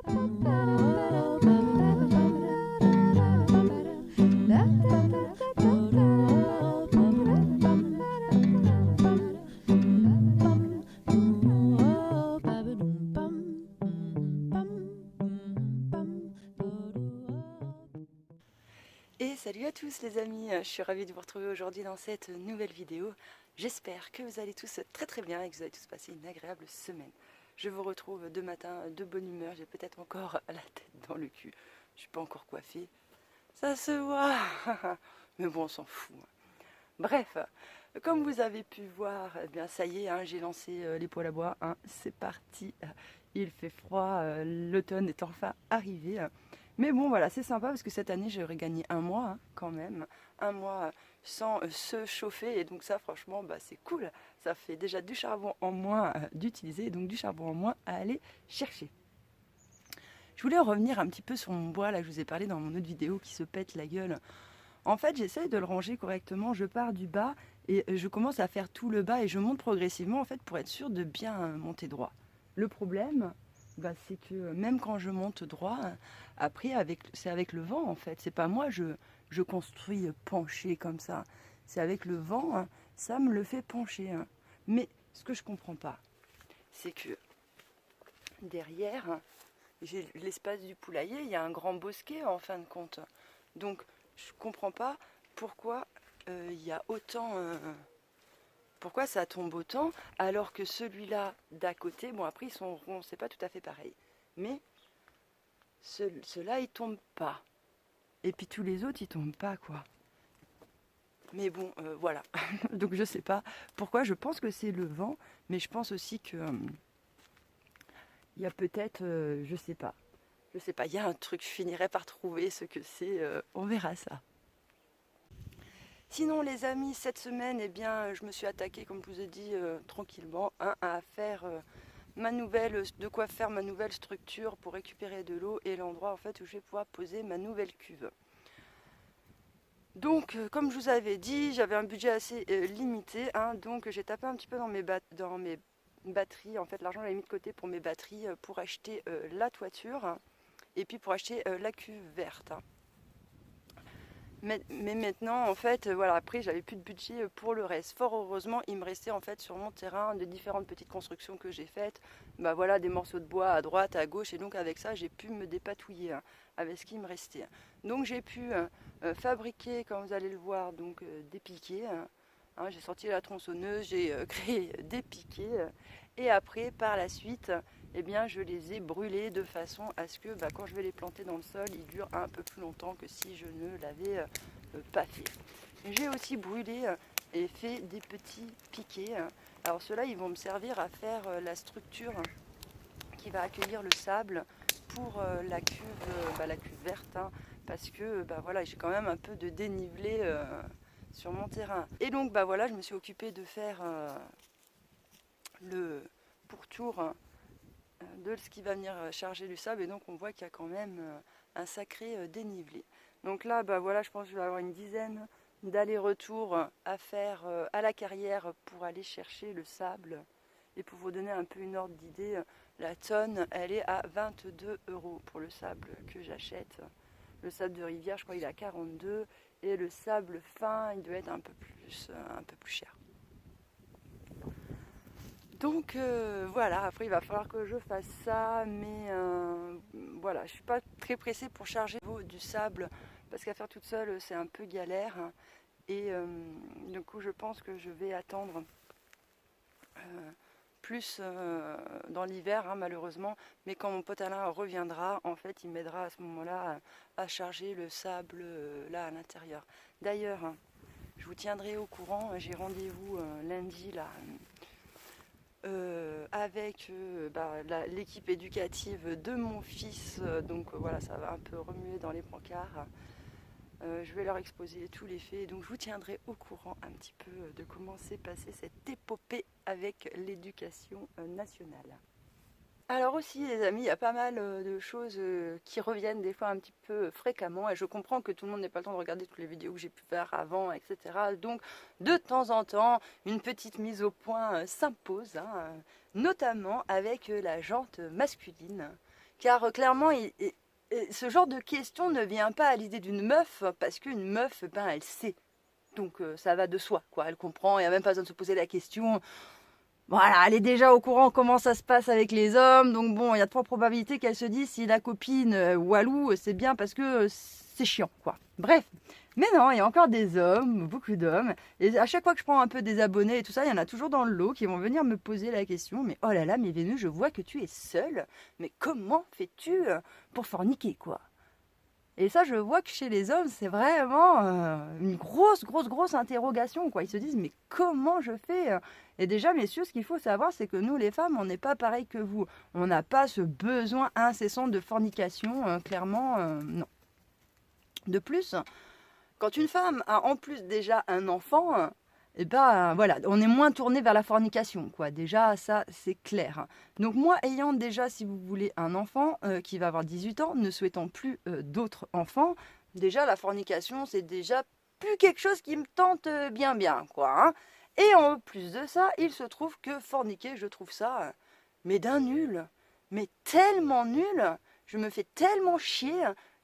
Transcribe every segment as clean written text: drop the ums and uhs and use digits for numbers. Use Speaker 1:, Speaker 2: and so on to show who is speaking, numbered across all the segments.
Speaker 1: Et salut à tous les amis, je suis ravie de vous retrouver aujourd'hui dans cette nouvelle vidéo. J'espère que vous allez tous très très bien et que vous allez tous passer une agréable semaine. Je vous retrouve de matin de bonne humeur, j'ai peut-être encore la tête dans le cul. Je suis pas encore coiffée, ça se voit, mais bon on s'en fout. Bref, comme vous avez pu voir, eh bien ça y est, hein, j'ai lancé les poêles à bois, hein, c'est parti. Il fait froid, l'automne est enfin arrivé. Mais bon voilà, c'est sympa parce que cette année j'aurais gagné un mois quand même. Un mois sans se chauffer et donc ça franchement bah, c'est cool. Ça fait déjà du charbon en moins d'utiliser et donc du charbon en moins à aller chercher. Je voulais revenir un petit peu sur mon bois là que je vous ai parlé dans mon autre vidéo qui se pète la gueule. En fait j'essaye de le ranger correctement, je pars du bas et je commence à faire tout le bas et je monte progressivement en fait pour être sûre de bien monter droit. Le problème, bah, c'est que même quand je monte droit, après c'est avec le vent en fait. C'est pas moi, je construis penché comme ça. C'est avec le vent, ça me le fait pencher. Mais ce que je comprends pas, c'est que derrière, j'ai l'espace du poulailler, il y a un grand bosquet en fin de compte. Donc je comprends pas pourquoi il y a autant... pourquoi ça tombe autant alors que celui-là d'à côté, bon après ils sont ronds, c'est pas tout à fait pareil, mais ceux-là ils tombent pas. Et puis tous les autres ils tombent pas quoi. Mais bon, voilà. Donc je sais pas pourquoi, je pense que c'est le vent, mais je pense aussi que il y a peut-être, je sais pas. Je sais pas, il y a un truc, je finirai par trouver ce que c'est, on verra ça. Sinon les amis, cette semaine, eh bien, je me suis attaquée, comme je vous ai dit, tranquillement, à faire de quoi faire ma nouvelle structure pour récupérer de l'eau et l'endroit en fait où je vais pouvoir poser ma nouvelle cuve. Donc, comme je vous avais dit, j'avais un budget assez limité, hein, donc j'ai tapé un petit peu dans mes batteries. En fait, l'argent j'avais mis de côté pour mes batteries pour acheter la toiture et puis pour acheter la cuve verte. Mais maintenant, en fait, voilà, après, j'avais plus de budget pour le reste. Fort heureusement, il me restait en fait sur mon terrain de différentes petites constructions que j'ai faites. Bah voilà, des morceaux de bois à droite, à gauche, et donc avec ça, j'ai pu me dépatouiller avec ce qui me restait. Donc j'ai pu fabriquer, comme vous allez le voir, donc des piquets. J'ai sorti la tronçonneuse, j'ai créé des piquets, et après, par la suite, eh bien, je les ai brûlés de façon à ce que bah, quand je vais les planter dans le sol, ils durent un peu plus longtemps que si je ne l'avais pas fait. J'ai aussi brûlé et fait des petits piquets. Alors ceux-là, ils vont me servir à faire la structure qui va accueillir le sable pour la cuve verte, hein, parce que bah, voilà, j'ai quand même un peu de dénivelé sur mon terrain. Et donc bah, voilà, je me suis occupée de faire le pourtour de ce qui va venir charger du sable, et donc on voit qu'il y a quand même un sacré dénivelé. Donc là bah voilà, je pense que je vais avoir une dizaine d'allers-retours à faire à la carrière pour aller chercher le sable. Et pour vous donner un peu une ordre d'idée, la tonne elle est à 22 € pour le sable que j'achète. Le sable de rivière, je crois il est à 42, et le sable fin il doit être un peu plus cher. Donc voilà, après il va falloir que je fasse ça, mais voilà, je ne suis pas très pressée pour charger du sable, parce qu'à faire toute seule c'est un peu galère, et du coup je pense que je vais attendre plus dans l'hiver, hein, malheureusement, mais quand mon pote Alain reviendra, en fait il m'aidera à ce moment-là à charger le sable là à l'intérieur. D'ailleurs, je vous tiendrai au courant, j'ai rendez-vous lundi là. Avec l'équipe éducative de mon fils, donc voilà, ça va un peu remuer dans les brancards. Je vais leur exposer tous les faits, donc je vous tiendrai au courant un petit peu de comment s'est passée cette épopée avec l'éducation nationale. Alors aussi les amis, il y a pas mal de choses qui reviennent des fois un petit peu fréquemment, et je comprends que tout le monde n'ait pas le temps de regarder toutes les vidéos que j'ai pu faire avant, etc. Donc de temps en temps, une petite mise au point s'impose, hein, notamment avec la jante masculine Car clairement, ce genre de question ne vient pas à l'idée d'une meuf, parce qu'une meuf, ben, elle sait. Donc ça va de soi, quoi. Elle comprend, il n'y a même pas besoin de se poser la question. Voilà, elle est déjà au courant comment ça se passe avec les hommes. Donc bon, il y a de fortes probabilités qu'elle se dise si la copine Walou, c'est bien parce que c'est chiant, quoi. Bref. Mais non, il y a encore des hommes, beaucoup d'hommes. Et à chaque fois que je prends un peu des abonnés et tout ça, il y en a toujours dans le lot qui vont venir me poser la question. Mais oh là là, mais Vénus, je vois que tu es seule. Mais comment fais-tu pour forniquer, quoi? Et ça, je vois que chez les hommes, c'est vraiment une grosse interrogation, quoi. Ils se disent, mais comment je fais? Et déjà, messieurs, ce qu'il faut savoir, c'est que nous, les femmes, on n'est pas pareil que vous. On n'a pas ce besoin incessant de fornication, clairement, non. De plus, quand une femme a en plus déjà un enfant, et ben voilà, on est moins tourné vers la fornication, quoi. Déjà, ça, c'est clair. Donc moi, ayant déjà, si vous voulez, un enfant qui va avoir 18 ans, ne souhaitant plus d'autres enfants, déjà, la fornication, c'est déjà plus quelque chose qui me tente bien, quoi. Hein. Et en plus de ça, il se trouve que forniquer, je trouve ça, mais d'un nul. Mais tellement nul. Je me fais tellement chier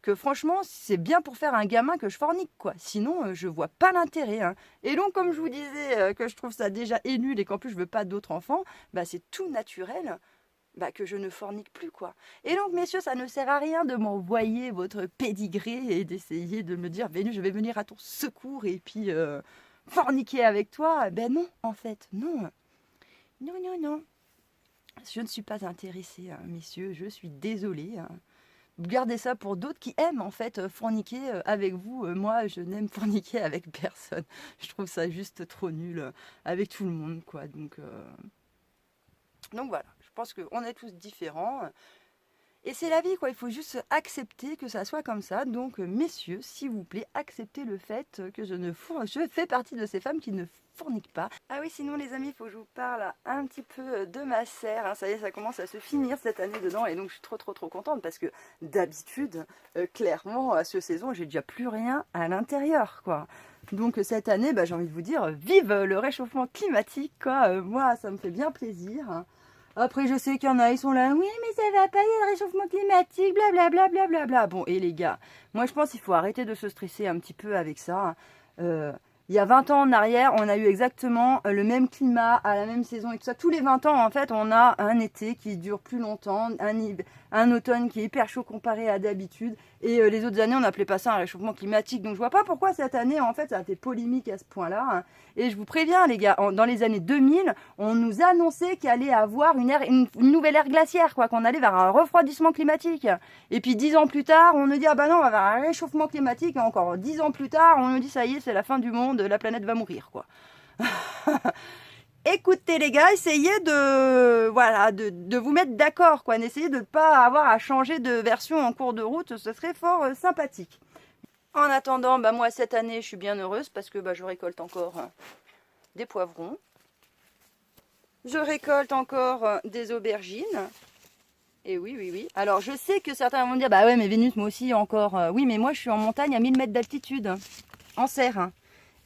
Speaker 1: que franchement, c'est bien pour faire un gamin que je fornique, quoi. Sinon, je vois pas l'intérêt. Hein. Et donc, comme je vous disais que je trouve ça déjà nul et qu'en plus je veux pas d'autres enfants, bah c'est tout naturel bah, que je ne fornique plus, quoi. Et donc, messieurs, ça ne sert à rien de m'envoyer votre pédigré et d'essayer de me dire, Vénus, je vais venir à ton secours et puis forniquer avec toi. Ben non, en fait, non. Non. Je ne suis pas intéressée, hein, messieurs, je suis désolée. Hein. Gardez ça pour d'autres qui aiment en fait forniquer avec vous. Moi, je n'aime forniquer avec personne. Je trouve ça juste trop nul avec tout le monde, quoi. Donc voilà, je pense qu'on est tous différents. Et c'est la vie, quoi. Il faut juste accepter que ça soit comme ça. Donc, messieurs, s'il vous plaît, acceptez le fait que je fais partie de ces femmes qui ne fourniquent pas. Ah oui, sinon, les amis, il faut que je vous parle un petit peu de ma serre. Hein. Ça y est, ça commence à se finir cette année dedans. Et donc, je suis trop contente parce que d'habitude, clairement, à cette saison, j'ai déjà plus rien à l'intérieur, quoi. Donc, cette année, bah, j'ai envie de vous dire, vive le réchauffement climatique, quoi. Moi, ça me fait bien plaisir. Hein. Après, je sais qu'il y en a, ils sont là, oui, mais ça va pas, il y a le réchauffement climatique, blablabla. Bon, et les gars, moi je pense qu'il faut arrêter de se stresser un petit peu avec ça. Il y a 20 ans en arrière, on a eu exactement le même climat, à la même saison et tout ça. Tous les 20 ans, en fait, on a un été qui dure plus longtemps, un automne qui est hyper chaud comparé à d'habitude. Et les autres années, on n'appelait pas ça un réchauffement climatique. Donc, je vois pas pourquoi cette année, en fait, ça a été polémique à ce point-là. Hein. Et je vous préviens, les gars, dans les années 2000, on nous annonçait qu'il allait avoir une nouvelle ère glaciaire, quoi, qu'on allait vers un refroidissement climatique. Et puis 10 ans plus tard, on nous dit, ah bah non, on va vers un réchauffement climatique. Et encore 10 ans plus tard, on nous dit, ça y est, c'est la fin du monde, la planète va mourir, quoi. Écoutez les gars, essayez de vous mettre d'accord, quoi. N'essayez de ne pas avoir à changer de version en cours de route, ce serait fort sympathique. En attendant, bah moi cette année je suis bien heureuse parce que bah, je récolte encore des poivrons. Je récolte encore des aubergines. Et oui. Alors je sais que certains vont me dire, bah ouais mais Vénus moi aussi encore. Oui mais moi je suis en montagne à 1000 mètres d'altitude, en serre.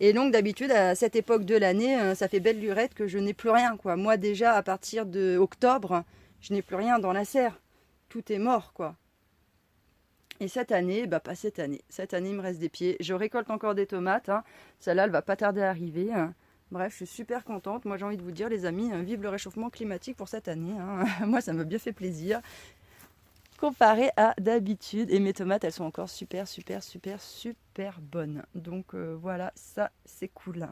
Speaker 1: Et donc d'habitude à cette époque de l'année, ça fait belle lurette que je n'ai plus rien, quoi. Moi déjà à partir de octobre, je n'ai plus rien dans la serre. Tout est mort, quoi. Et cette année, bah pas cette année. Cette année, il me reste des pieds. Je récolte encore des tomates. Hein. Celle-là, elle va pas tarder à arriver. Hein. Bref, je suis super contente. Moi, j'ai envie de vous dire, les amis, vive le réchauffement climatique pour cette année. Hein. Moi, ça m'a bien fait plaisir. Comparé à d'habitude. Et mes tomates, elles sont encore super bonnes. Donc voilà, ça, c'est cool.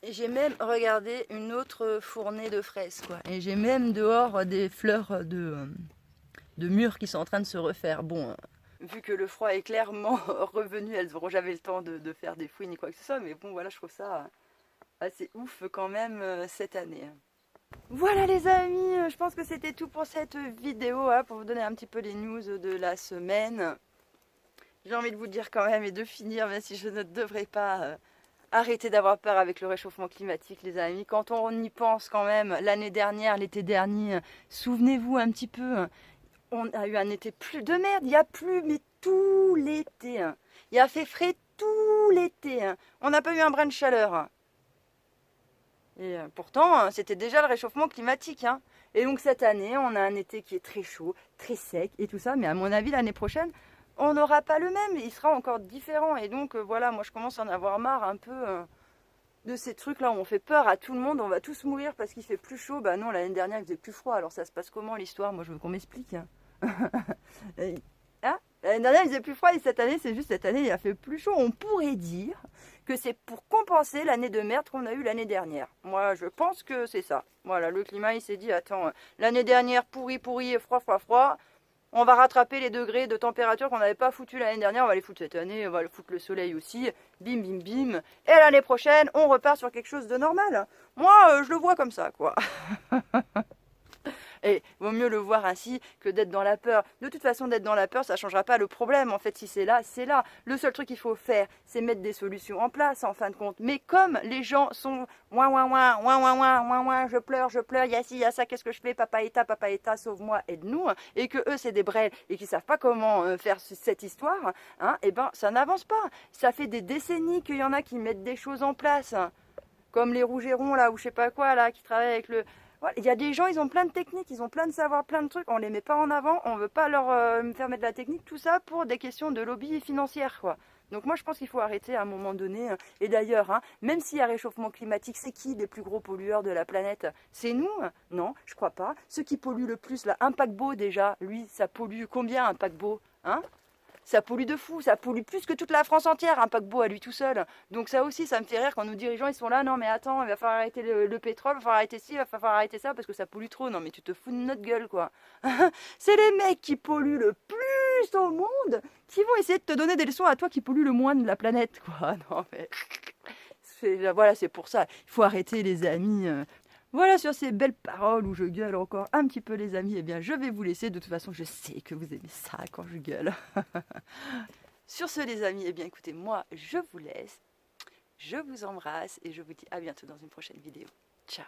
Speaker 1: J'ai même regardé une autre fournée de fraises, quoi. Et j'ai même dehors des fleurs de murs qui sont en train de se refaire. Bon, vu que le froid est clairement revenu, elles n'auront jamais le temps de faire des fouilles ni quoi que ce soit. Mais bon, voilà, je trouve ça assez ouf quand même cette année. Voilà les amis, je pense que c'était tout pour cette vidéo, hein, pour vous donner un petit peu les news de la semaine. J'ai envie de vous dire quand même et de finir, même si je ne devrais pas arrêter d'avoir peur avec le réchauffement climatique, les amis. Quand on y pense quand même, l'année dernière, l'été dernier, souvenez-vous un petit peu, on a eu un été plus de merde, il y a plu, mais tout l'été. Il a fait frais tout l'été. On n'a pas eu un brin de chaleur. Et pourtant, c'était déjà le réchauffement climatique. Hein. Et donc cette année, on a un été qui est très chaud, très sec et tout ça. Mais à mon avis, l'année prochaine, on n'aura pas le même. Il sera encore différent. Et donc voilà, moi je commence à en avoir marre un peu de ces trucs-là où on fait peur à tout le monde. On va tous mourir parce qu'il fait plus chaud. Bah non, l'année dernière, il faisait plus froid. Alors ça se passe comment l'histoire? Moi je veux qu'on m'explique. Hein. Hein, l'année dernière, il faisait plus froid et cette année, c'est juste cette année, il a fait plus chaud. On pourrait dire que c'est pour compenser l'année de merde qu'on a eue l'année dernière. Moi, je pense que c'est ça. Voilà, le climat, il s'est dit, attends, l'année dernière, pourri, froid, froid. On va rattraper les degrés de température qu'on n'avait pas foutu l'année dernière. On va les foutre cette année, on va foutre le soleil aussi. Bim, bim, bim. Et l'année prochaine, on repart sur quelque chose de normal. Moi, je le vois comme ça, quoi. Et vaut mieux le voir ainsi que d'être dans la peur. De toute façon, d'être dans la peur, ça ne changera pas le problème. En fait, si c'est là, c'est là. Le seul truc qu'il faut faire, c'est mettre des solutions en place, en fin de compte. Mais comme les gens sont ouin, je pleure, il y a ci, il y a ça, qu'est-ce que je fais, papa État, sauve-moi, aide-nous, et que eux, c'est des brels et qu'ils savent pas comment faire cette histoire, hein, et ben, ça n'avance pas. Ça fait des décennies qu'il y en a qui mettent des choses en place, comme les rougerons, là, ou je sais pas quoi, là, qui travaillent avec le... Voilà. Il y a des gens, ils ont plein de techniques, ils ont plein de savoirs, plein de trucs, on les met pas en avant, on veut pas leur faire mettre de la technique, tout ça pour des questions de lobby financière, quoi. Donc moi je pense qu'il faut arrêter à un moment donné. Et d'ailleurs, hein, même s'il y a réchauffement climatique, c'est qui les plus gros pollueurs de la planète? C'est nous? Non, je crois pas. Ceux qui polluent le plus, là, un paquebot déjà, lui, ça pollue combien un paquebot? Hein? Ça pollue de fou, ça pollue plus que toute la France entière, un paquebot à lui tout seul. Donc ça aussi, ça me fait rire quand nos dirigeants, ils sont là, non mais attends, il va falloir arrêter le pétrole, il va falloir arrêter ci, il va falloir arrêter ça, parce que ça pollue trop. Non mais tu te fous de notre gueule, quoi. C'est les mecs qui polluent le plus au monde qui vont essayer de te donner des leçons à toi qui polluent le moins de la planète, quoi. Non mais... Voilà, c'est pour ça. Il faut arrêter, les amis. Voilà, sur ces belles paroles où je gueule encore un petit peu, les amis, eh bien je vais vous laisser. De toute façon, je sais que vous aimez ça quand je gueule. Sur ce, les amis, eh bien écoutez, moi je vous laisse. Je vous embrasse et je vous dis à bientôt dans une prochaine vidéo. Ciao!